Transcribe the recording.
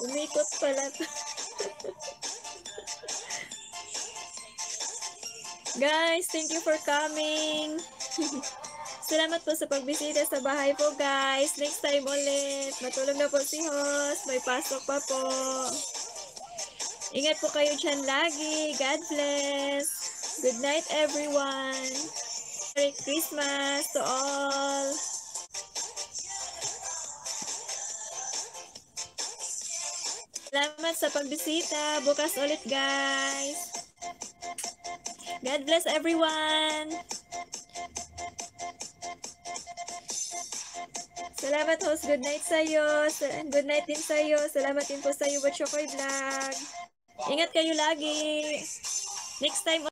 Umikot pala to. Guys, thank you for coming. Salamat po sa pagbisita sa bahay po, guys. Next time ulit. Matulog na po si host. May pasok pa po. Ingat po kayo dyan lagi. God bless. Good night, everyone. Merry Christmas to all. Salamat sa pagbisita. Bukas ulit, guys. God bless everyone. Salamat, host. Good night sa'yo. Good night din sa'yo. Salamat din po sa'yo, Bachokoy Vlog. Ingat kayo lagi. Next time